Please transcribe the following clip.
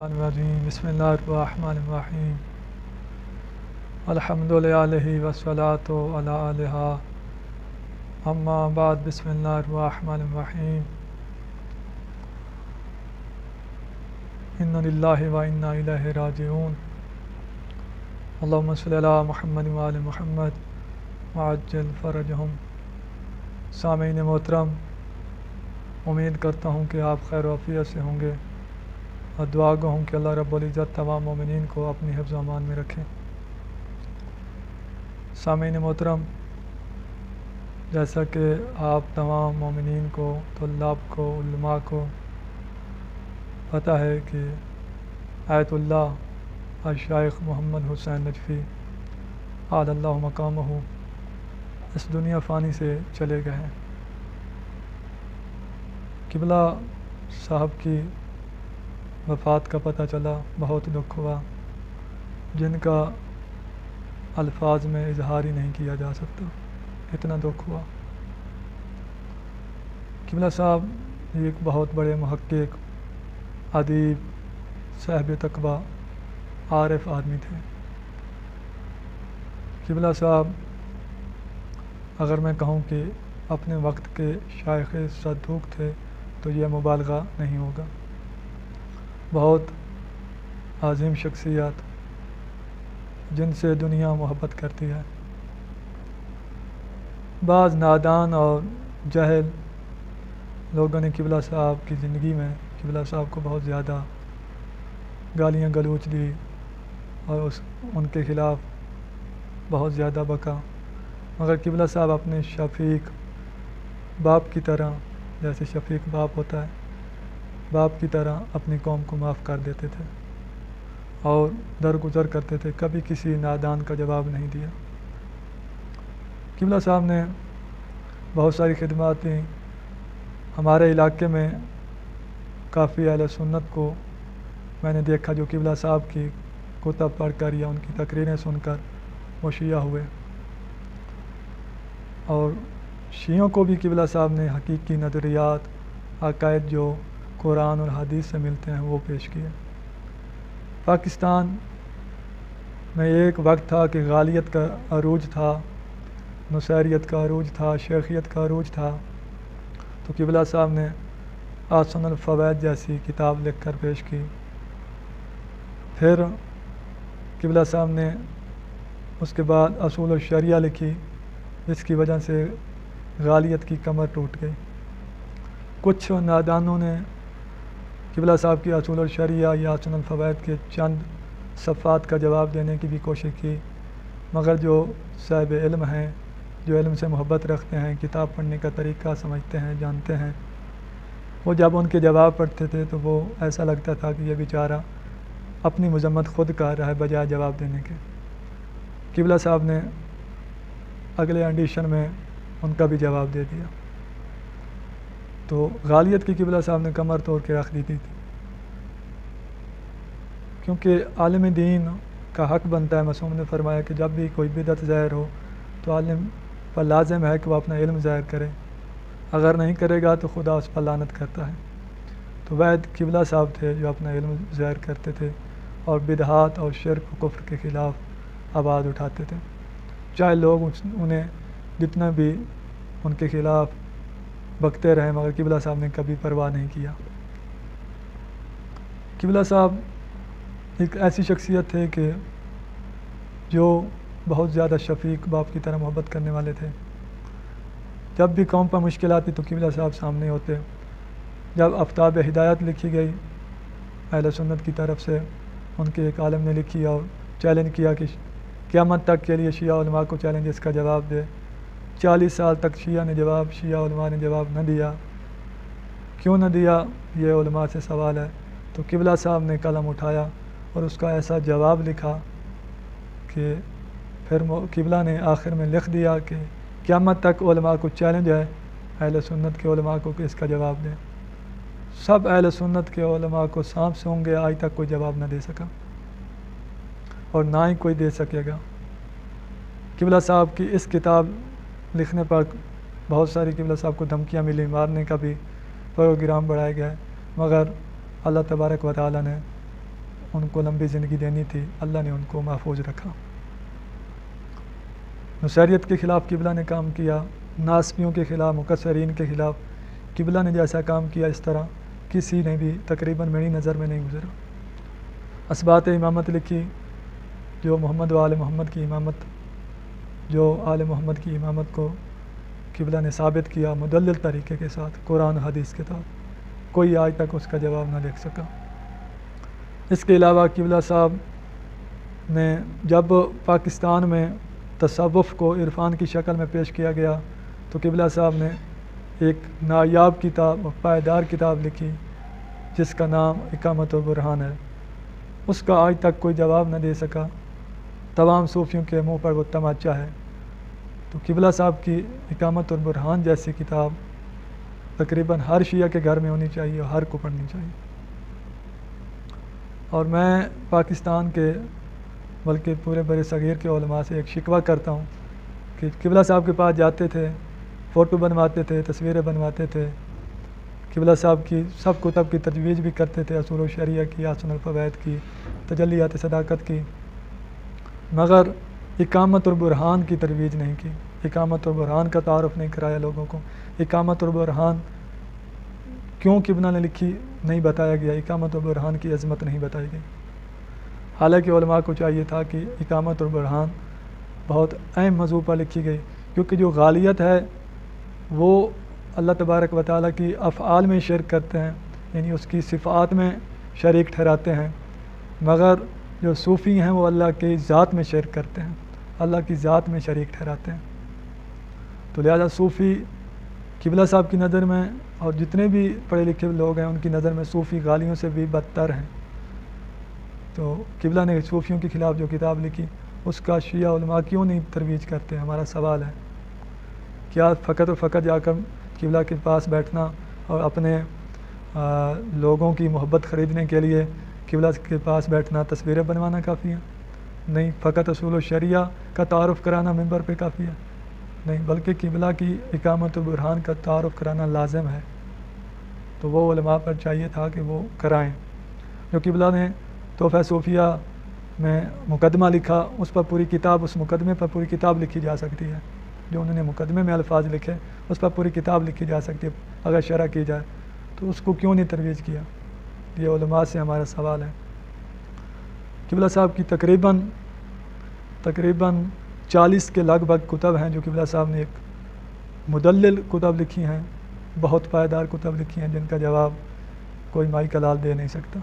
الرجیم بسم اللہ الرحمن الرحیم الحمد للہ والصلاۃ علی آلہ اما بعد بسم اللہ الرحمن الرحیم ان للہ و انا الیہ راجعون اللہم صلی علی محمد وآل محمد وعجل فرجہم۔ سامعین محترم، امید کرتا ہوں کہ آپ خیر و عافیت سے ہوں گے اور دعا گو ہوں کہ اللہ رب العزت تمام مومنین کو اپنی حفظ و امان میں رکھیں۔ سامعین محترم، جیسا کہ آپ تمام مومنین کو، طلاب کو، علماء کو پتہ ہے کہ آیت اللہ الشیخ محمد حسین نجفی اعلی اللہ مقامہ اس دنیا فانی سے چلے گئے ہیں۔ قبلہ صاحب کی وفات کا پتہ چلا، بہت دکھ ہوا، جن کا الفاظ میں اظہار ہی نہیں کیا جا سکتا، اتنا دکھ ہوا۔ قبلہ صاحب ایک بہت بڑے محقق، ادیب، صاحب تقویٰ، عارف آدمی تھے۔ قبلہ صاحب اگر میں کہوں کہ اپنے وقت کے شیخ صدوق تھے تو یہ مبالغہ نہیں ہوگا۔ بہت عظیم شخصیت جن سے دنیا محبت کرتی ہے۔ بعض نادان اور جاہل لوگوں نے قبلہ صاحب کی زندگی میں قبلہ صاحب کو بہت زیادہ گالیاں گلوچ دی اور ان کے خلاف بہت زیادہ بکا، مگر قبلہ صاحب اپنے شفیق باپ کی طرح، جیسے شفیق باپ ہوتا ہے، باپ کی طرح اپنی قوم کو معاف کر دیتے تھے اور درگزر کرتے تھے، کبھی کسی نادان کا جواب نہیں دیا۔ قبلہ صاحب نے بہت ساری خدمات دیں۔ ہمارے علاقے میں کافی اہل سنت کو میں نے دیکھا جو قبلہ صاحب کی کتب پڑھ کر یا ان کی تقریریں سن کر وہ شیعہ ہوئے، اور شیعوں کو بھی قبلہ صاحب نے حقیقی نظریات، عقائد جو قرآن اور حدیث سے ملتے ہیں وہ پیش کیے۔ پاکستان میں ایک وقت تھا کہ غالیت کا عروج تھا، نصیریت کا عروج تھا، شیخیت کا عروج تھا، تو قبلہ صاحب نے احسن الفوائد جیسی کتاب لکھ کر پیش کی۔ پھر قبلہ صاحب نے اس کے بعد اصول الشریعہ لکھی، جس کی وجہ سے غالیت کی کمر ٹوٹ گئی۔ کچھ نادانوں نے قبلہ صاحب کی اصول الشریعہ یا احسن الفوائد کے چند صفحات کا جواب دینے کی بھی کوشش کی، مگر جو صاحب علم ہیں، جو علم سے محبت رکھتے ہیں، کتاب پڑھنے کا طریقہ سمجھتے ہیں، جانتے ہیں، وہ جب ان کے جواب پڑھتے تھے تو وہ ایسا لگتا تھا کہ یہ بیچارہ اپنی مذمت خود کر رہا ہے بجائے جواب دینے کے۔ قبلہ صاحب نے اگلے ایڈیشن میں ان کا بھی جواب دے دیا، تو غالیت کی قبلہ صاحب نے کمر توڑ کے رکھ دی تھی، کیونکہ عالم دین کا حق بنتا ہے۔ معصوم نے فرمایا کہ جب بھی کوئی بدعت ظاہر ہو تو عالم پر لازم ہے کہ وہ اپنا علم ظاہر کرے، اگر نہیں کرے گا تو خدا اس پر لعنت کرتا ہے۔ تو واحد قبلہ صاحب تھے جو اپنا علم ظاہر کرتے تھے اور بدعات اور شرک و کفر کے خلاف آواز اٹھاتے تھے، چاہے لوگ انہیں جتنا بھی ان کے خلاف بکتے رہے، مگر قبلہ صاحب نے کبھی پرواہ نہیں کیا۔ قبلہ صاحب ایک ایسی شخصیت تھے کہ جو بہت زیادہ شفیق باپ کی طرح محبت کرنے والے تھے۔ جب بھی قوم پر مشکل آتی تو قبلہ صاحب سامنے ہوتے۔ جب آفتاب ہدایت لکھی گئی اہل سنت کی طرف سے، ان کے ایک عالم نے لکھی اور چیلنج کیا کہ قیامت تک کے لیے شیعہ علماء کو چیلنج اس کا جواب دے۔ 40 سال تک شیعہ علماء نے جواب نہ دیا۔ کیوں نہ دیا، یہ علماء سے سوال ہے۔ تو قبلہ صاحب نے قلم اٹھایا اور اس کا ایسا جواب لکھا کہ پھر قبلہ نے آخر میں لکھ دیا کہ قیامت تک علماء کو چیلنج ہے اہل سنت کے علماء کو کہ اس کا جواب دیں۔ سب اہل سنت کے علماء کو سانپ سونگ گیا، آج تک کوئی جواب نہ دے سکا اور نہ ہی کوئی دے سکے گا۔ قبلہ صاحب کی اس کتاب لکھنے پر بہت ساری قبلہ صاحب کو دھمکیاں ملی، مارنے کا بھی پروگرام بڑھائے گئے، مگر اللہ تبارک و تعالیٰ نے ان کو لمبی زندگی دینی تھی، اللہ نے ان کو محفوظ رکھا۔ نصیریت کے خلاف قبلہ نے کام کیا، ناسبیوں کے خلاف، مکسرین کے خلاف قبلہ نے جیسا کام کیا اس طرح کسی نے بھی تقریباً میری نظر میں نہیں گزرا۔ اسبات امامت لکھی، جو محمد و آل محمد کی امامت، جو آل محمد کی امامت کو قبلہ نے ثابت کیا مدلل طریقے کے ساتھ، قرآن حدیث کے ساتھ، کوئی آج تک اس کا جواب نہ لکھ سکا۔ اس کے علاوہ قبلہ صاحب نے جب پاکستان میں تصوف کو عرفان کی شکل میں پیش کیا گیا تو قبلہ صاحب نے ایک نایاب کتاب اور پائیدار کتاب لکھی جس کا نام اقامت البرہان ہے۔ اس کا آج تک کوئی جواب نہ دے سکا، تمام صوفیوں کے منہ پر وہ تماچا ہے۔ تو قبلہ صاحب کی اقامت البرہان جیسی کتاب تقریباً ہر شیعہ کے گھر میں ہونی چاہیے اور ہر کو پڑھنی چاہیے۔ اور میں پاکستان کے بلکہ پورے بر صغیر کے علماء سے ایک شکوہ کرتا ہوں کہ قبلہ صاحب کے پاس جاتے تھے، فوٹو بنواتے تھے، تصویریں بنواتے تھے، قبلہ صاحب کی سب کتب کی تجویز بھی کرتے تھے، اصول الشریعہ کی، احسن الفوائد کی، تجلیات صداقت کی، مگر اقامت البرہان کی ترویج نہیں کی، اقامت البرہان کا تعارف نہیں کرایا لوگوں کو۔ اقامت البرہان کیوں قبلہ نے لکھی نہیں بتایا گیا، اقامت البرہان کی عظمت نہیں بتائی گئی، حالانکہ علماء کو چاہیے تھا کہ اقامت البرہان بہت اہم موضوع پر لکھی گئی، کیونکہ جو غالیت ہے وہ اللہ تبارک و تعالیٰ کی افعال میں شرک کرتے ہیں، یعنی اس کی صفات میں شریک ٹھہراتے ہیں، مگر جو صوفی ہیں وہ اللہ کی ذات میں شرک کرتے ہیں، اللہ کی ذات میں شریک ٹھہراتے ہیں۔ تو لہذا صوفی قبلہ صاحب کی نظر میں اور جتنے بھی پڑھے لکھے لوگ ہیں ان کی نظر میں صوفی غالیوں سے بھی بدتر ہیں۔ تو قبلہ نے صوفیوں کے خلاف جو کتاب لکھی اس کا شیعہ علماء کیوں نہیں ترویج کرتے، ہمارا سوال ہے۔ کیا فقط و فقط جا کر قبلہ کے پاس بیٹھنا اور اپنے لوگوں کی محبت خریدنے کے لیے قبلہ کے پاس بیٹھنا، تصویریں بنوانا کافی ہیں؟ نہیں۔ فقط اصول الشریعہ کا تعارف کرانا ممبر پہ کافی ہے؟ نہیں، بلکہ قبلہ کی اقامت البرہان کا تعارف کرانا لازم ہے۔ تو وہ علماء پر چاہیے تھا کہ وہ کرائیں۔ جو قبلہ نے تحفہ صوفیہ میں مقدمہ لکھا، اس پر پوری کتاب، اس مقدمے پر پوری کتاب لکھی جا سکتی ہے۔ جو انہوں نے مقدمے میں الفاظ لکھے اس پر پوری کتاب لکھی جا سکتی ہے اگر شرح کی جائے، تو اس کو کیوں نہیں ترویج کیا؟ یہ علماء سے ہمارا سوال ہے۔ قبلہ صاحب کی تقریباً 40 کے لگ بھگ کتب ہیں جو قبلہ صاحب نے ایک مدلل کتب لکھی ہیں، بہت پائیدار کتب لکھی ہیں جن کا جواب کوئی مائی کلال دے نہیں سکتا۔